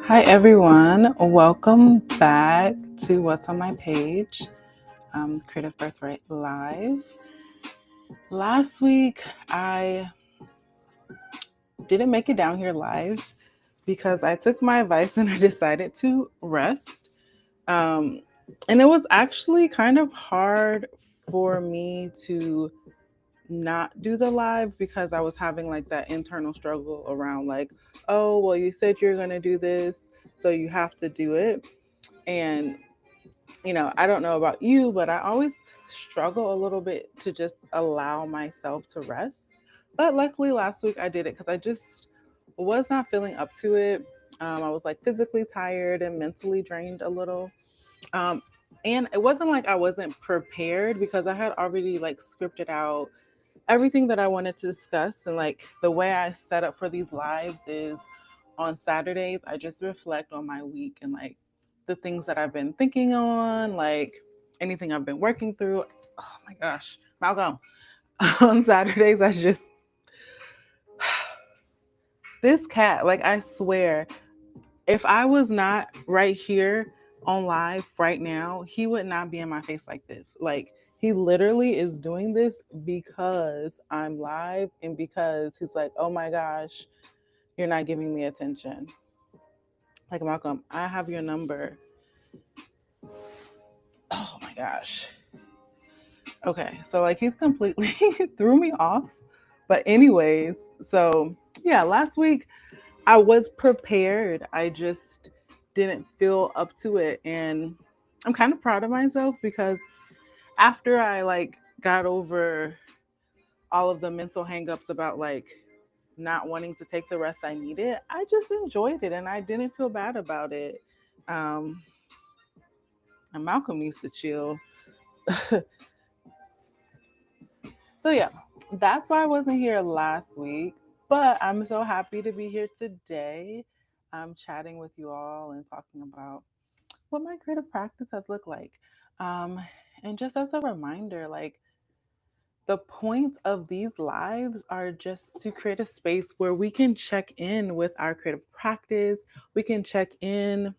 Hi everyone, welcome back to What's on My Page, Creative Birthright Live. Last week I didn't make it down here live because I took my advice and I decided to rest. Um, and it was actually kind of hard for me to not do the live because I was having like that internal struggle around like, oh, well, you said you're going to do this, so you have to do it. And I don't know about you, but I always struggle a little bit to just allow myself to rest. But luckily last week I did it because I just was not feeling up to it. I was like physically tired and mentally drained a little. Um, and it wasn't like I wasn't prepared because I had already like scripted out everything that I wanted to discuss. And like the way I set up for these lives is on Saturdays, I just reflect on my week and like the things that I've been thinking on, like anything I've been working through. Oh my gosh, Malcolm. On Saturdays, I just, this cat, like I swear, if I was not right here on live right now, he would not be in my face like this. Like he literally is doing this because I'm live and because he's like, oh my gosh, you're not giving me attention. Like, Malcolm, I have your number. Oh my gosh. Okay, so like he's completely threw me off. But anyways, so yeah, last week I was prepared. I just didn't feel up to it, and I'm kind of proud of myself because after I like got over all of the mental hangups about like not wanting to take the rest I needed, I just enjoyed it and I didn't feel bad about it. Um, and Malcolm needs to chill. So yeah, that's why I wasn't here last week, but I'm so happy to be here today. I'm chatting with you all and talking about what my creative practice has looked like. Um, and just as a reminder, like the point of these lives are just to create a space where we can check in with our creative practice, we can check in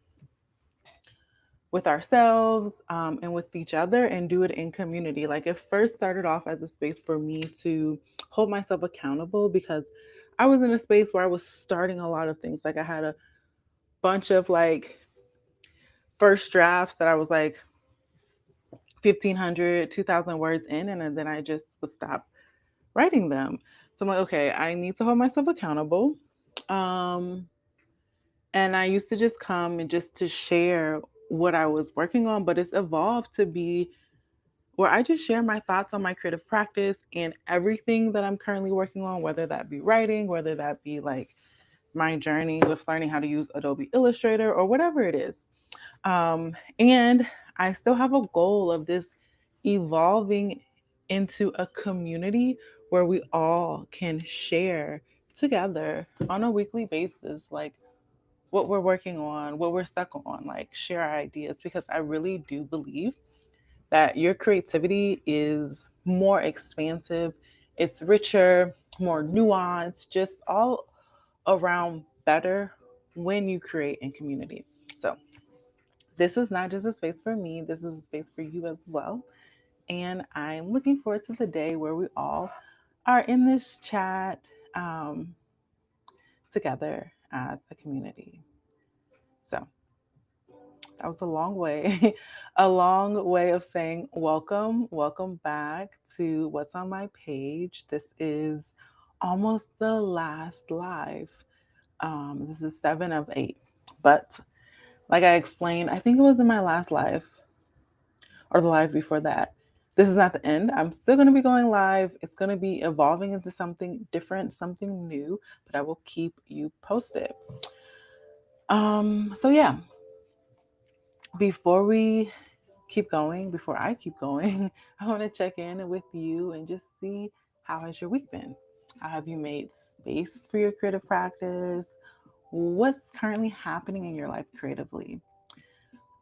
with ourselves and with each other and do it in community. Like it first started off as a space for me to hold myself accountable because I was in a space where I was starting a lot of things. Like I had a bunch of like first drafts that I was like 1,500, 2,000 words in, and then I just would stop writing them. So I'm like, okay, I need to hold myself accountable. Um, and I used to just come and just to share what I was working on, but it's evolved to be where I just share my thoughts on my creative practice and everything that I'm currently working on, whether that be writing, whether that be like my journey with learning how to use Adobe Illustrator or whatever it is. And I still have a goal of this evolving into a community where we all can share together on a weekly basis, like what we're working on, what we're stuck on, like share our ideas, because I really do believe that your creativity is more expansive, it's richer, more nuanced, just all around better when you create in community. So, this is not just a space for me, this is a space for you as well. And I'm looking forward to the day where we all are in this chat um, together as a community. So, that was a long way, a long way of saying welcome, welcome back to What's on My Page. This is almost the last live. This is 7 of 8. But like I explained, I think it was in my last live or the live before that. This is not the end. I'm still going to be going live. It's going to be evolving into something different, something new, but I will keep you posted. So yeah, before we keep going, before I keep going, I want to check in with you and just see how has your week been? How have you made space for your creative practice? What's currently happening in your life creatively?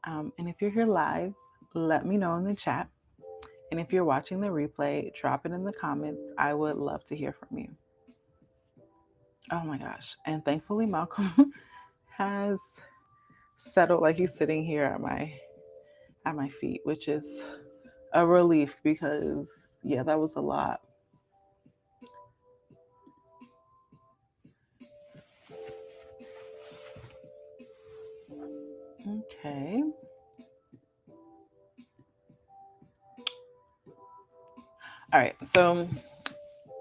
And if you're here live, let me know in the chat. And if you're watching the replay, drop it in the comments. I would love to hear from you. Oh my gosh. And thankfully Malcolm has settled, like he's sitting here at my feet, which is a relief because yeah, that was a lot. Okay. All right. So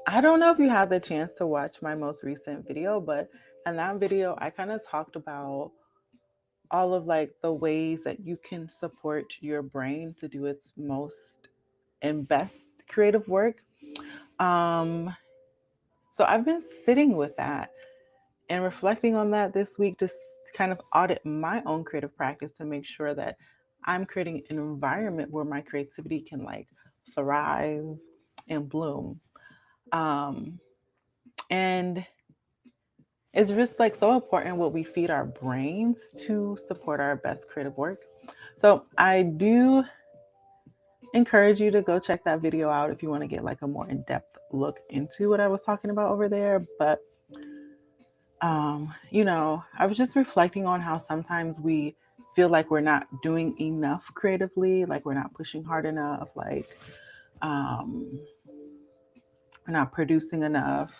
I don't know if you had the chance to watch my most recent video, but in that video, I kind of talked about all of like the ways that you can support your brain to do its most and best creative work. Um, so I've been sitting with that and reflecting on that this week to kind of audit my own creative practice to make sure that I'm creating an environment where my creativity can like thrive and bloom. Um, and it's just like so important what we feed our brains to support our best creative work. So I do encourage you to go check that video out if you want to get like a more in-depth look into what I was talking about over there. But I was just reflecting on how sometimes we feel like we're not doing enough creatively, like we're not pushing hard enough, like um, we're not producing enough,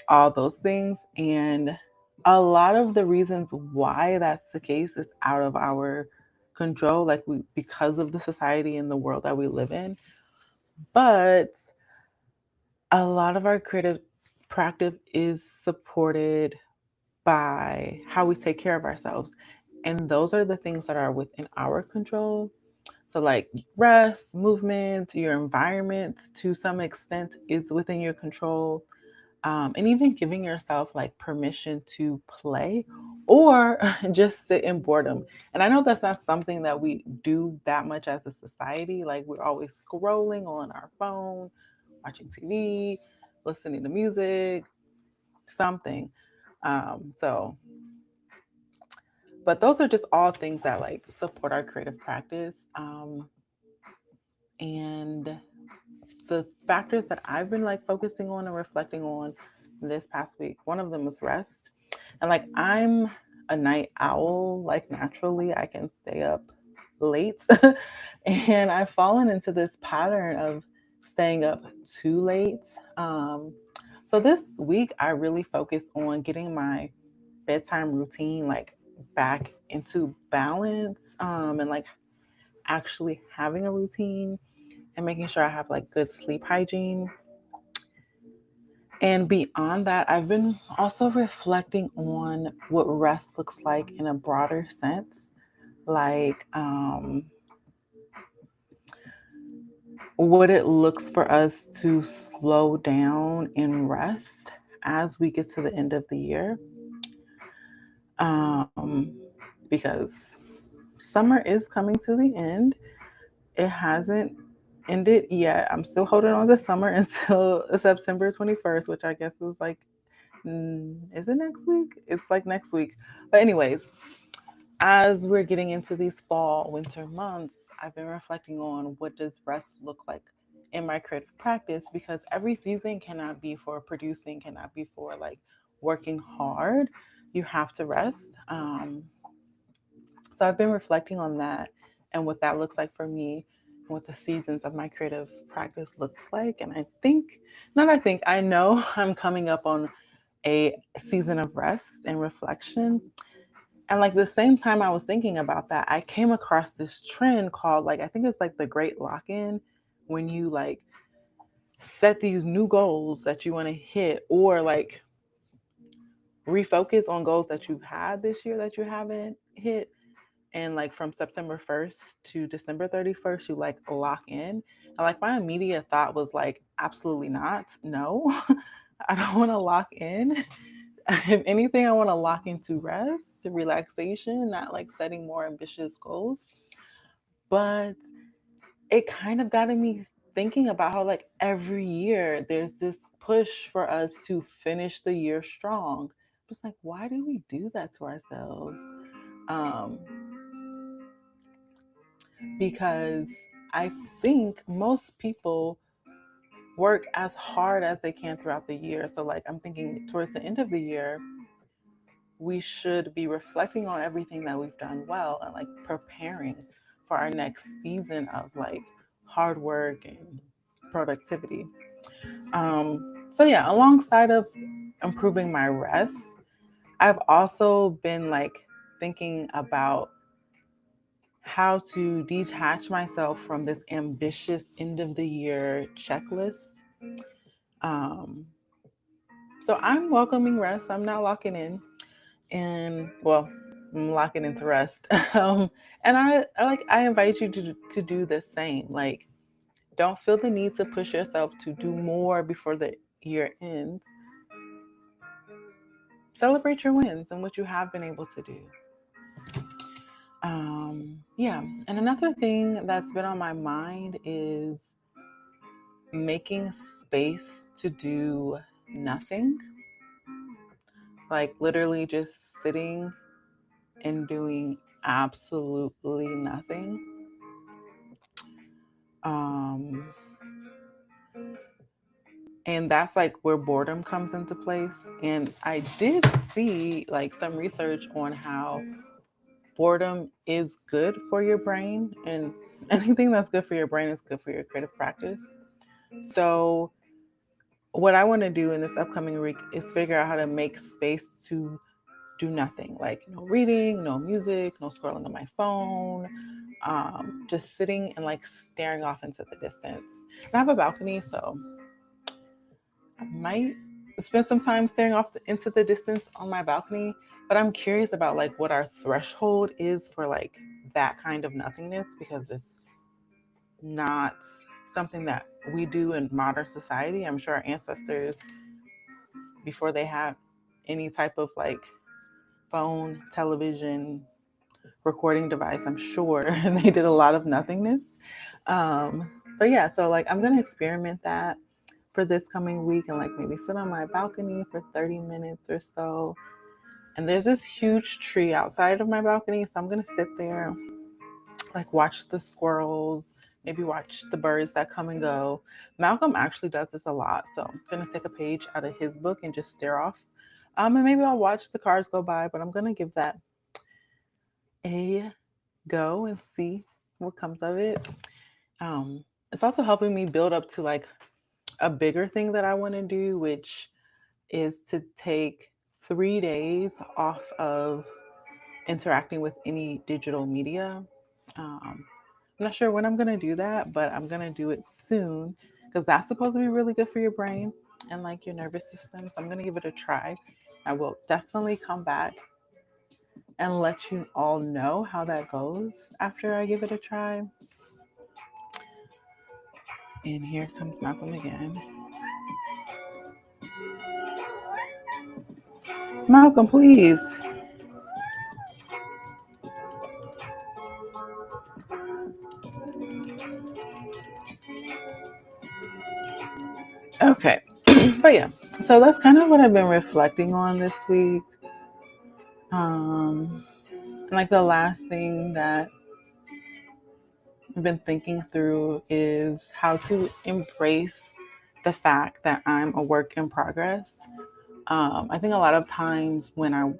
all those things. And a lot of the reasons why that's the case is out of our control, like we because of the society and the world that we live in. But a lot of our creative practice is supported by how we take care of ourselves. And those are the things that are within our control. So, like rest, movement, your environment to some extent is within your control. And even giving yourself like permission to play or just sit in boredom. And I know that's not something that we do that much as a society. Like, we're always scrolling on our phone, watching TV, listening to music, something. So, but those are just all things that like support our creative practice. And the factors that I've been like focusing on and reflecting on this past week, one of them was rest. And like I'm a night owl, like naturally I can stay up late. And I've fallen into this pattern of staying up too late. So this week I really focused on getting my bedtime routine like back into balance, and like actually having a routine and making sure I have like good sleep hygiene. And beyond that, I've been also reflecting on what rest looks like in a broader sense, like what it looks for us to slow down and rest as we get to the end of the year. Um, because summer is coming to the end. It hasn't ended yet. I'm still holding on to summer until September 21st, which I guess is like, is it next week? It's like next week. But, anyways, as we're getting into these fall, winter months, I've been reflecting on what does rest look like in my creative practice because every season cannot be for producing, cannot be for like working hard. You have to rest. So I've been reflecting on that and what that looks like for me and what the seasons of my creative practice looks like. And I know I'm coming up on a season of rest and reflection. And like the same time I was thinking about that, I came across this trend called like, I think it's like the great lock in when you like set these new goals that you want to hit or like refocus on goals that you've had this year that you haven't hit, and like from September 1st to December 31st, you like lock in. And like my immediate thought was like, absolutely not. No, I don't want to lock in. If anything, I want to lock into rest, to relaxation, not like setting more ambitious goals. But it kind of got me thinking about how like every year there's this push for us to finish the year strong. Just like, why do we do that to ourselves? Um, because I think most people work as hard as they can throughout the year. So, like, I'm thinking towards the end of the year, we should be reflecting on everything that we've done well and like preparing for our next season of like hard work and productivity. So yeah, alongside of improving my rest, I've also been like thinking about how to detach myself from this ambitious end of the year checklist. Um, so I'm welcoming rest. I'm not locking in, and well, I'm locking into rest. And I invite you to do the same. Like, don't feel the need to push yourself to do more before the year ends. Celebrate your wins and what you have been able to do. Yeah, and another thing that's been on my mind is making space to do nothing, like literally just sitting and doing absolutely nothing. Um, and that's like where boredom comes into place. And I did see like some research on how boredom is good for your brain, and anything that's good for your brain is good for your creative practice. So, what I want to do in this upcoming week is figure out how to make space to do nothing, like no reading, no music, no scrolling on my phone, just sitting and like staring off into the distance. And I have a balcony, so I might spend some time staring off into the distance on my balcony. But I'm curious about like what our threshold is for like that kind of nothingness, because it's not something that we do in modern society. I'm sure our ancestors, before they had any type of like phone, television, recording device, I'm sure they did a lot of nothingness. But yeah, so like I'm gonna experiment that for this coming week and like maybe sit on my balcony for 30 minutes or so. And there's this huge tree outside of my balcony, so I'm gonna sit there, like watch the squirrels, maybe watch the birds that come and go. Malcolm actually does this a lot, so I'm gonna take a page out of his book and just stare off. And maybe I'll watch the cars go by, but I'm gonna give that a go and see what comes of it. It's also helping me build up to like a bigger thing that I want to do, which is to take 3 days off of interacting with any digital media. I'm not sure when I'm going to do that, but I'm going to do it soon because that's supposed to be really good for your brain and like your nervous system. So I'm going to give it a try. I will definitely come back and let you all know how that goes after I give it a try. And here comes Malcolm again. Malcolm, please. Okay. But yeah, so that's kind of what I've been reflecting on this week. And like the last thing that I've been thinking through is how to embrace the fact that I'm a work in progress. I think a lot of times when I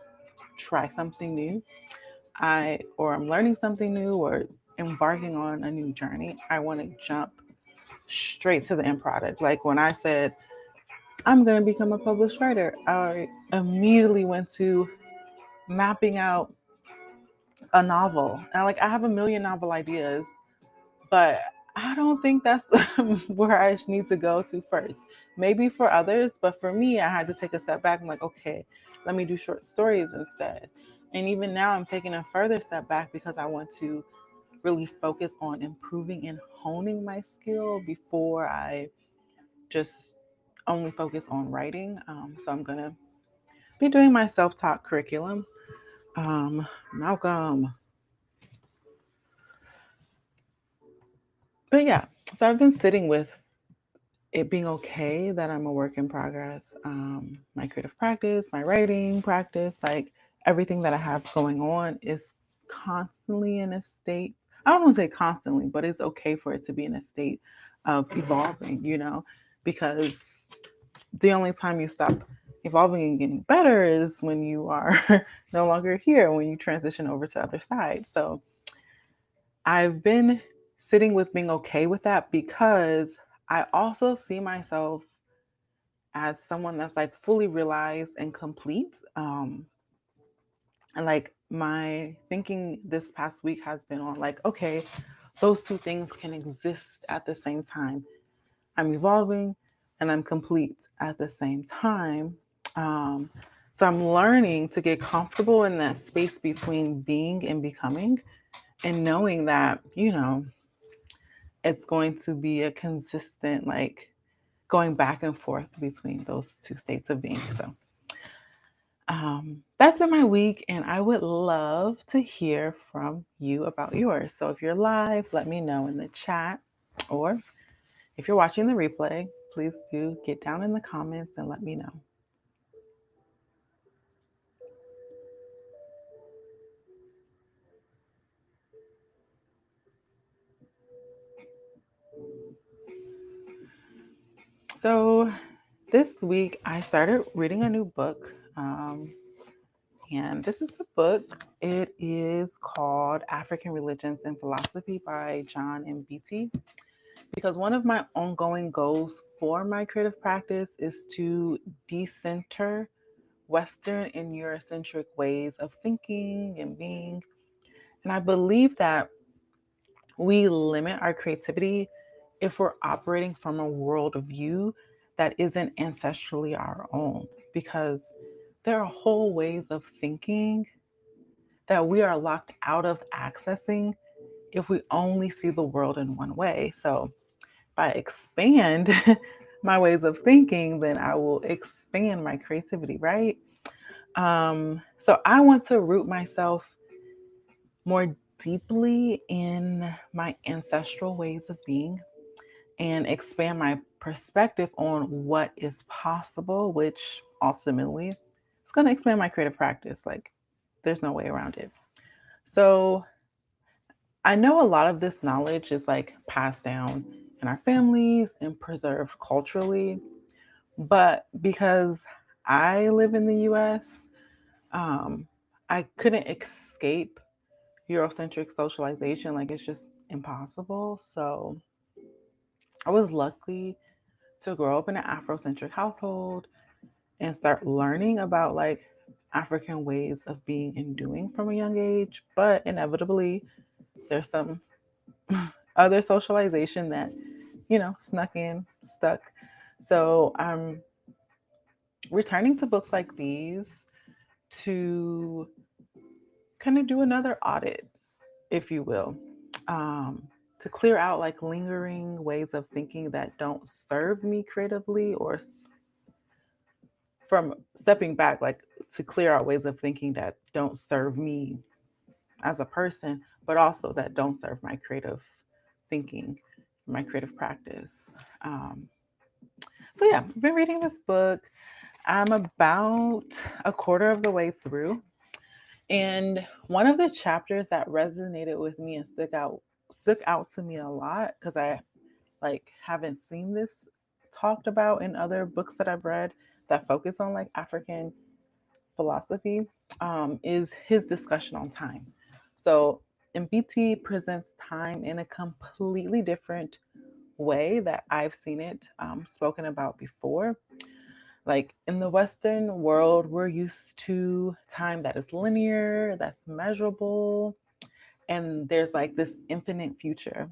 try something new, I'm learning something new or embarking on a new journey, I want to jump straight to the end product. Like when I said I'm going to become a published writer, I immediately went to mapping out a novel. And like I have a million novel ideas, but I don't think that's where I need to go to first. Maybe for others, but for me, I had to take a step back. I'm like, okay, let me do short stories instead. And even now, I'm taking a further step back because I want to really focus on improving and honing my skill before I just only focus on writing. So I'm going to be doing my self taught curriculum. Malcolm. But yeah, so I've been sitting with it being okay that I'm a work in progress. My creative practice, my writing practice, like everything that I have going on is constantly in a state. I don't want to say constantly, but it's okay for it to be in a state of evolving, you know? because the only time you stop evolving and getting better is when you are no longer here, when you transition over to the other side. So I've been sitting with being okay with that because I also see myself as someone that's like fully realized and complete. And like my thinking this past week has been on like, okay, those two things can exist at the same time. I'm evolving and I'm complete at the same time. Um, so I'm learning to get comfortable in that space between being and becoming, and knowing that, it's going to be a consistent, like going back and forth between those two states of being. So that's been my week, and I would love to hear from you about yours. So if you're live, let me know in the chat, or if you're watching the replay, please do get down in the comments and let me know. So this week I started reading a new book. And this is the book. It is called African Religions and Philosophy by John Mbiti. Because one of my ongoing goals for my creative practice is to decenter Western and Eurocentric ways of thinking and being. And I believe that we limit our creativity if we're operating from a worldview that isn't ancestrally our own, because there are whole ways of thinking that we are locked out of accessing if we only see the world in one way. So if I expand my ways of thinking, then I will expand my creativity, right? So I want to root myself more deeply in my ancestral ways of being and expand my perspective on what is possible, which ultimately is going to expand my creative practice. Like, there's no way around it. So I know a lot of this knowledge is like passed down in our families and preserved culturally, but because I live in the US, I couldn't escape Eurocentric socialization. Like, it's just impossible. So I was lucky to grow up in an Afrocentric household and start learning about like African ways of being and doing from a young age. But inevitably, there's some other socialization that, snuck in, stuck. So I'm returning to books like these to kind of do another audit, if you will, to clear out like lingering ways of thinking that don't serve me creatively, or from stepping back, like to clear out ways of thinking that don't serve me as a person, but also that don't serve my creative thinking, my creative practice. Um, so yeah, I've been reading this book. I'm about a quarter of the way through. And one of the chapters that resonated with me and stuck out to me a lot, because I like haven't seen this talked about in other books that I've read that focus on like African philosophy, is his discussion on time. So Mbiti presents time in a completely different way that I've seen it spoken about before. Like in the Western world, we're used to time that is linear, that's measurable, and there's like this infinite future.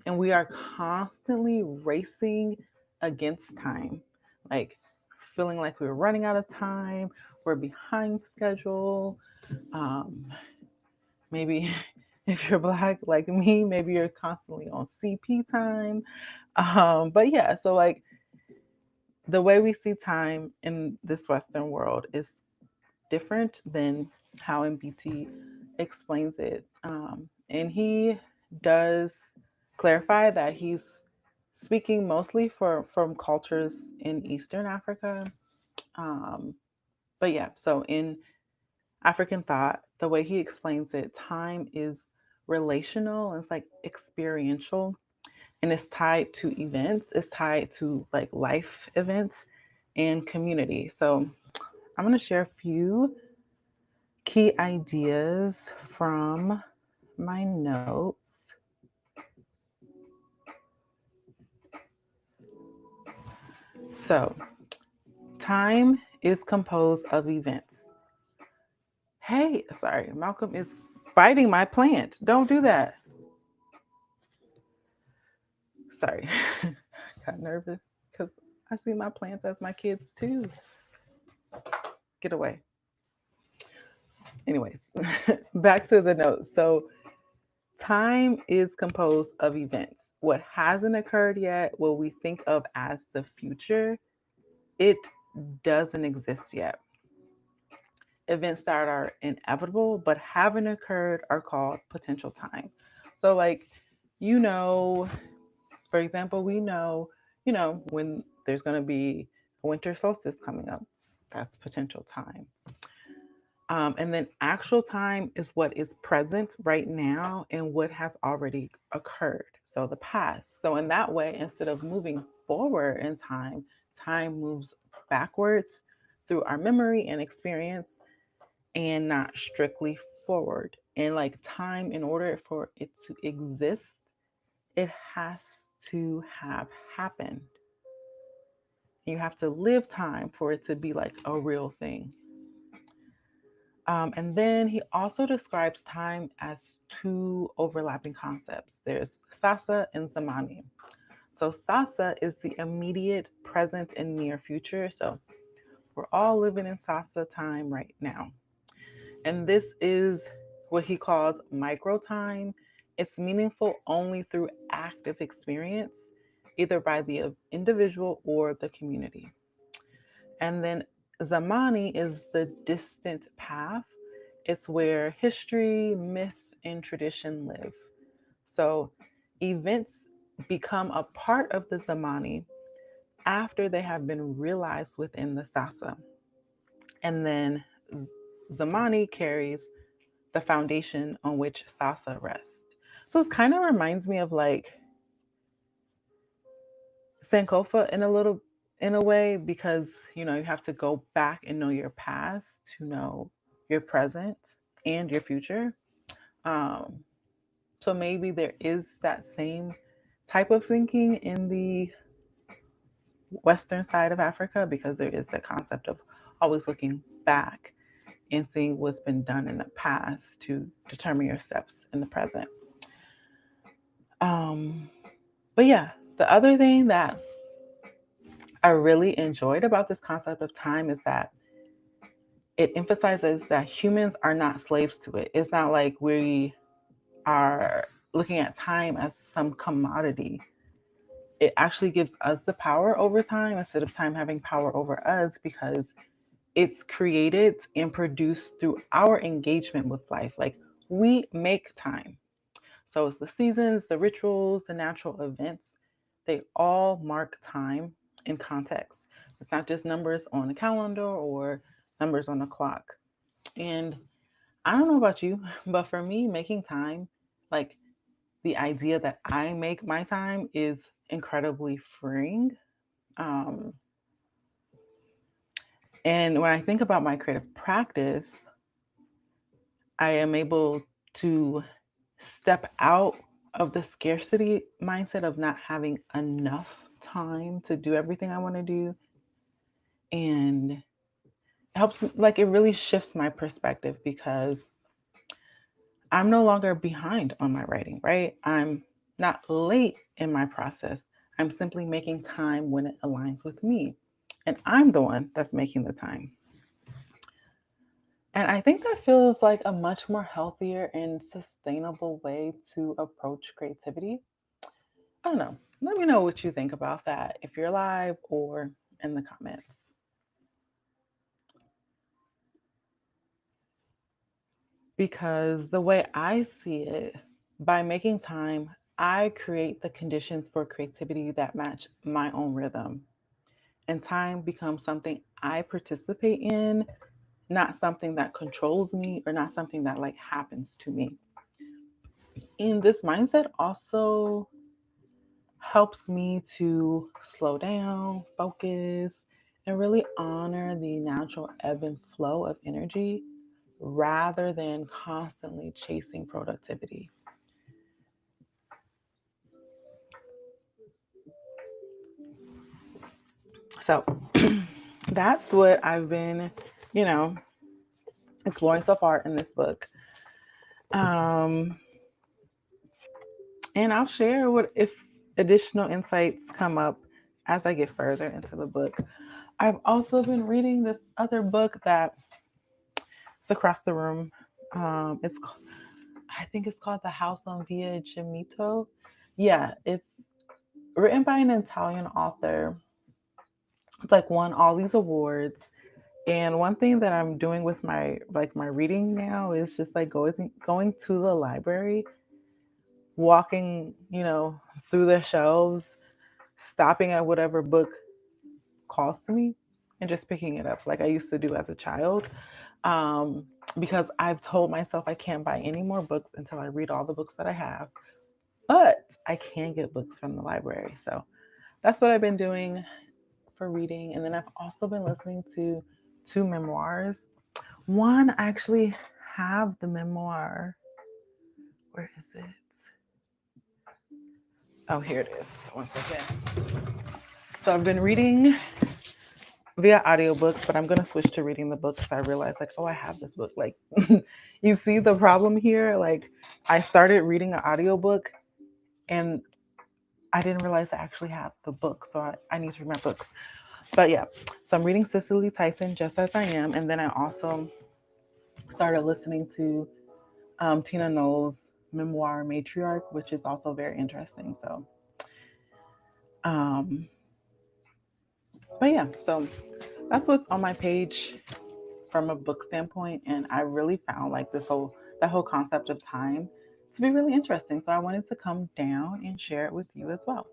And we are constantly racing against time, like feeling like we're running out of time, we're behind schedule. Um, maybe if you're Black like me, maybe you're constantly on CP time. But yeah, so like the way we see time in this Western world is different than how MBT explains it. And he does clarify that he's speaking mostly from cultures in Eastern Africa. Um, but yeah, so in African thought, the way he explains it, time is relational, it's like experiential. and it's tied to events, it's tied to like life events and community. So I'm going to share a few key ideas from my notes. So, time is composed of events. Hey, sorry, Malcolm is biting my plant. Don't do that. Sorry. Got nervous because I see my plants as my kids too. Get away. Anyways, back to the notes. So, time is composed of events. What hasn't occurred yet, what we think of as the future, it doesn't exist yet. Events that are inevitable but haven't occurred are called potential time. So, like, you know, for example, we know, when there's going to be a winter solstice coming up. That's potential time. And then actual time is what is present right now and what has already occurred. So the past. So in that way, instead of moving forward in time, time moves backwards through our memory and experience and not strictly forward. And like time, in order for it to exist, it has to have happened. You have to live time for it to be like a real thing. And then he also describes time as two overlapping concepts. There's Sasa and Zamani. So Sasa is the immediate, present, and near future. So we're all living in Sasa time right now. And this is what he calls micro time. It's meaningful only through active experience, either by the individual or the community. And then Zamani is the distant path. It's where history, myth, and tradition live. So events become a part of the Zamani after they have been realized within the Sasa. And then Zamani carries the foundation on which Sasa rests. So it kind of reminds me of like Sankofa in a way, because you have to go back and know your past to know your present and your future. Um, so maybe there is that same type of thinking in the western side of Africa, because there is the concept of always looking back and seeing what's been done in the past to determine your steps in the present. Um, but yeah, the other thing that I really enjoyed about this concept of time is that it emphasizes that humans are not slaves to it. It's not like we are looking at time as some commodity. It actually gives us the power over time instead of time having power over us, because it's created and produced through our engagement with life. Like, we make time. So it's the seasons, the rituals, the natural events. They all mark time in context. It's not just numbers on a calendar or numbers on a clock. And I don't know about you, but for me, making time, like the idea that I make my time, is incredibly freeing. Um, and when I think about my creative practice, I am able to step out of the scarcity mindset of not having enough time to do everything I want to do. And it helps, like, it really shifts my perspective, because I'm no longer behind on my writing, right? I'm not late in my process. I'm simply making time when it aligns with me. And I'm the one that's making the time. And I think that feels like a much more healthier and sustainable way to approach creativity. I don't know. Let me know what you think about that if you're live or in the comments. Because the way I see it, by making time, I create the conditions for creativity that match my own rhythm. And time becomes something I participate in, not something that controls me, or not something that like happens to me. And this mindset also helps me to slow down, focus, and really honor the natural ebb and flow of energy rather than constantly chasing productivity. So that's what I've been, you know, exploring so far in this book. Um, and I'll share what if additional insights come up as I get further into the book. I've also been reading this other book that is across the room. I think it's called The House on Via Gemito. Yeah, it's written by an Italian author. It's like won all these awards. And one thing that I'm doing with my reading now is just like going to the library, walking, through the shelves, stopping at whatever book calls to me and just picking it up like I used to do as a child. Um, because I've told myself I can't buy any more books until I read all the books that I have, but I can get books from the library. So that's what I've been doing for reading. And then I've also been listening to two memoirs. One, I actually have the memoir. Where is it? Oh, here it is. One second. So I've been reading via audiobook, but I'm going to switch to reading the book because I realized, like, oh, I have this book. Like, you see the problem here? Like, I started reading an audiobook and I didn't realize I actually had the book. So I need to read my books. But yeah, so I'm reading Cicely Tyson, Just As I Am. And then I also started listening to Tina Knowles' memoir, Matriarch, which is also very interesting. So, um, but yeah, so that's what's on my page from a book standpoint. And I really found like that whole concept of time to be really interesting. So I wanted to come down and share it with you as well.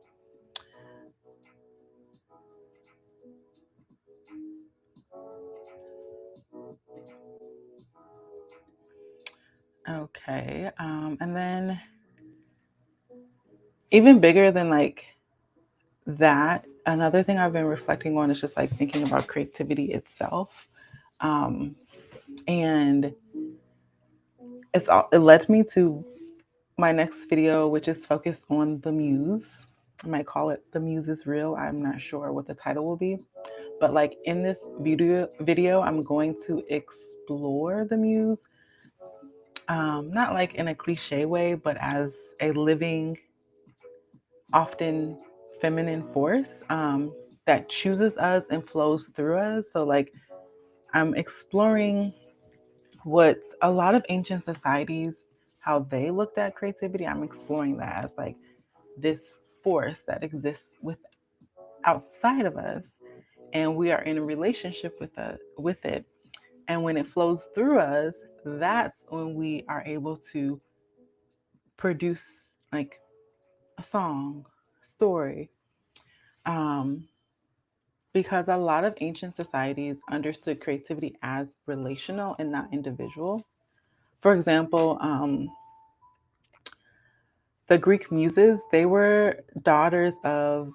Okay. And then even bigger than like that, another thing I've been reflecting on is just like thinking about creativity itself. Um, and it led me to my next video, which is focused on the muse. I might call it The Muse is Real. I'm not sure what the title will be. But like in this video, I'm going to explore the muse, not like in a cliche way, but as a living, often feminine force that chooses us and flows through us. So like I'm exploring what a lot of ancient societies, how they looked at creativity. I'm exploring that as like this force that exists outside of us, and we are in a relationship with it. And when it flows through us, that's when we are able to produce like a song, story. Um, because a lot of ancient societies understood creativity as relational and not individual. For example, the Greek muses, they were daughters of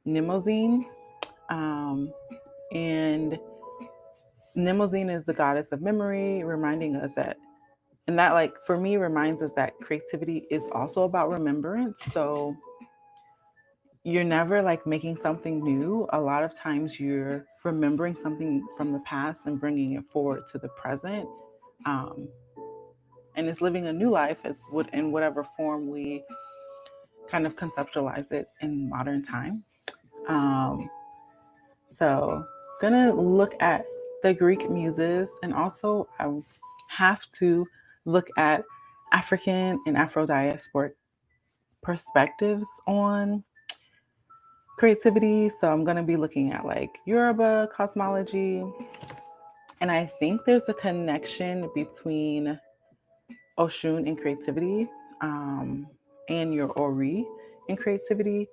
Mnemosyne, um, and Mnemosyne is the goddess of memory, reminding us that, and that, like, for me, reminds us that creativity is also about remembrance. So you're never like making something new. A lot of times you're remembering something from the past and bringing it forward to the present. Um, and it's living a new life in whatever form we kind of conceptualize it in modern time. Um, so, gonna look at the Greek muses, and also I have to look at African and Afro diasporic perspectives on creativity. So, I'm gonna be looking at like Yoruba cosmology, and I think there's a connection between Oshun and creativity, um, and your Ori in creativity.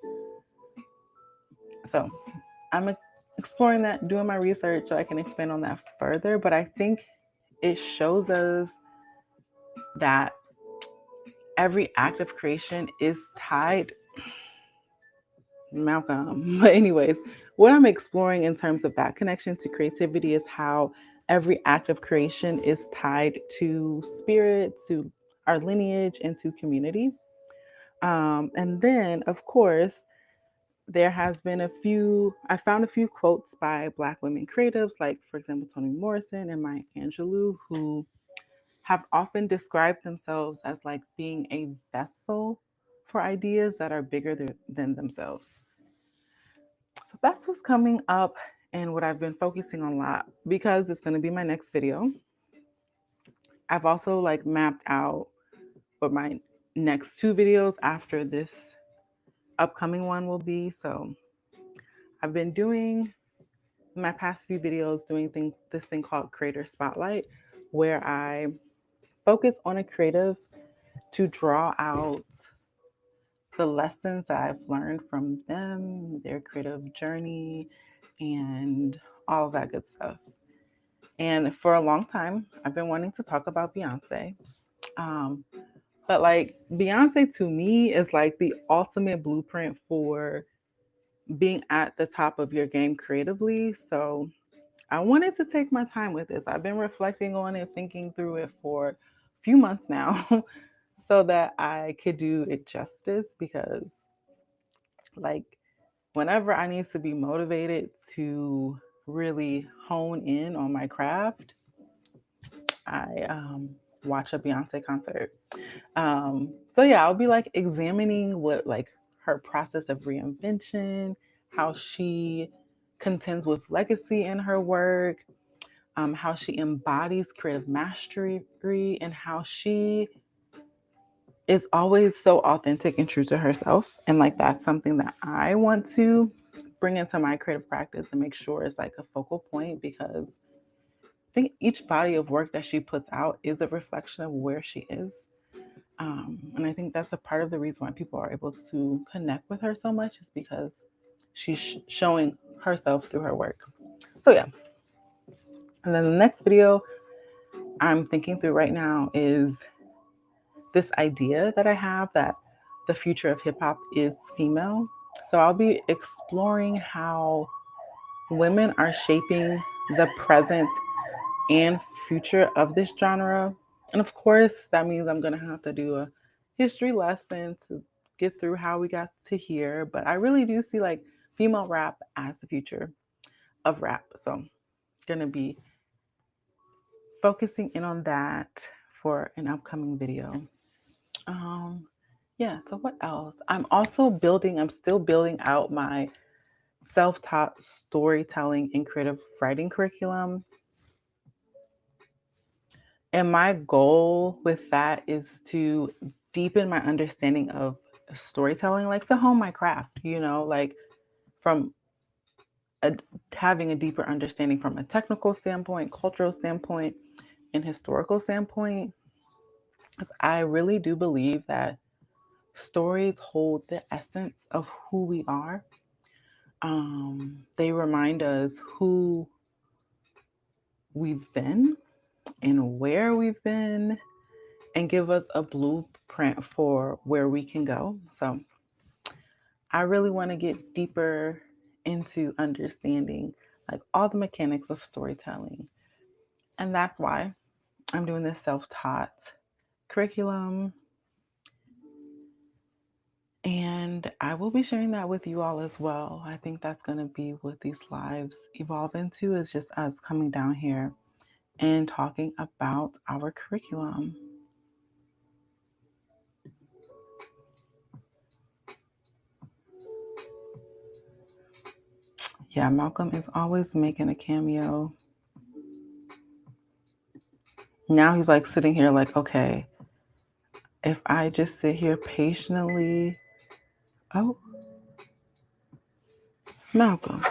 So, I'm exploring that, doing my research so I can expand on that further. But I think it shows us that every act of creation is tied Malcolm. But anyways, what I'm exploring in terms of that connection to creativity is how every act of creation is tied to spirit, to our lineage, and to community. And then, of course, there has been I found a few quotes by Black women creatives, like, for example, Toni Morrison and Maya Angelou, who have often described themselves as like being a vessel for ideas that are bigger than themselves. So that's what's coming up and what I've been focusing on a lot because it's going to be my next video. I've also like mapped out what my next two videos after this upcoming one will be. So I've been doing my past few videos doing this thing called Creator Spotlight, where I focus on a creative to draw out the lessons that I've learned from them, their creative journey, and all of that good stuff. And for a long time, I've been wanting to talk about Beyonce. Um, but like Beyonce to me is like the ultimate blueprint for being at the top of your game creatively. So I wanted to take my time with this. I've been reflecting on it, thinking through it for a few months now so that I could do it justice because, like, whenever I need to be motivated to really hone in on my craft, I watch a Beyonce concert. So yeah, I'll be like examining what like her process of reinvention, how she contends with legacy in her work, how she embodies creative mastery, and how she is always so authentic and true to herself. And like that's something that I want to bring into my creative practice and make sure it's like a focal point because I think each body of work that she puts out is a reflection of where she is. And I think that's a part of the reason why people are able to connect with her so much is because she's showing herself through her work. So yeah. And then the next video I'm thinking through right now is this idea that I have that the future of hip hop is female. So I'll be exploring how women are shaping the present and future of this genre. And of course, that means I'm going to have to do a history lesson to get through how we got to here. But I really do see like female rap as the future of rap. So I'm going to be focusing in on that for an upcoming video. Um, yeah, so what else? I'm still building out my self taught storytelling and creative writing curriculum. And my goal with that is to deepen my understanding of storytelling, like to hone my craft, like from a, having a deeper understanding from a technical standpoint, cultural standpoint, and historical standpoint. Because I really do believe that stories hold the essence of who we are. They remind us who we've been and where we've been and give us a blueprint for where we can go. So I really want to get deeper into understanding like all the mechanics of storytelling. And that's why I'm doing this self-taught curriculum. And I will be sharing that with you all as well. I think that's going to be what these lives evolve into is just us coming down here and talking about our curriculum. Yeah, Malcolm is always making a cameo. Now he's like sitting here like, okay, if I just sit here patiently. Oh, Malcolm.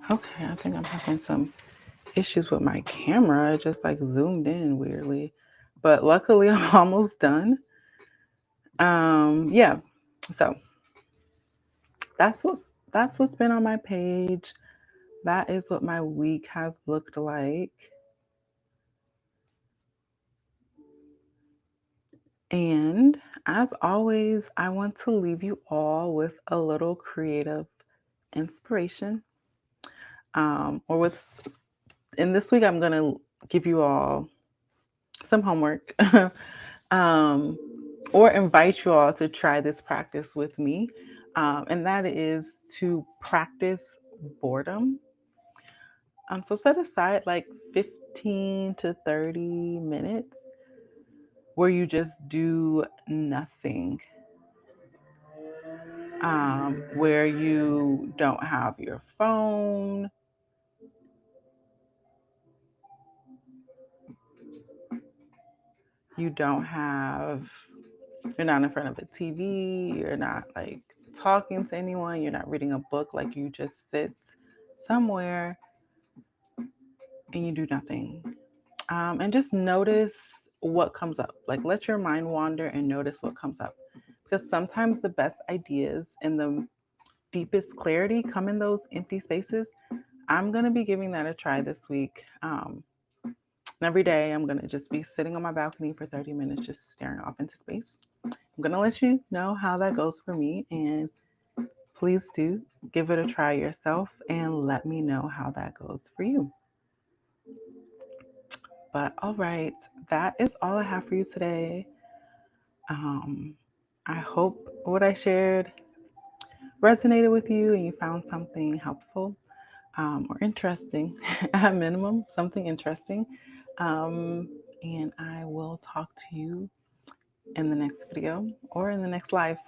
Okay, I think I'm having some issues with my camera. It just like zoomed in weirdly. But luckily I'm almost done. Yeah. So that's that's what's been on my page. That is what my week has looked like. And as always, I want to leave you all with a little creative inspiration. Or with, and this week, I'm going to give you all some homework um, or invite you all to try this practice with me. And that is to practice boredom. So set aside like 15 to 30 minutes where you just do nothing, where you don't have your phone, you don't have, you're not in front of a TV, you're not like talking to anyone, you're not reading a book, like you just sit somewhere and you do nothing. And just notice what comes up. Like let your mind wander and notice what comes up. Because sometimes the best ideas and the deepest clarity come in those empty spaces. I'm going to be giving that a try this week. Every day, I'm going to just be sitting on my balcony for 30 minutes, just staring off into space. I'm going to let you know how that goes for me. And please do give it a try yourself and let me know how that goes for you. But all right, that is all I have for you today. I hope what I shared resonated with you and you found something helpful or interesting, at minimum, something interesting. And I will talk to you in the next video or in the next live.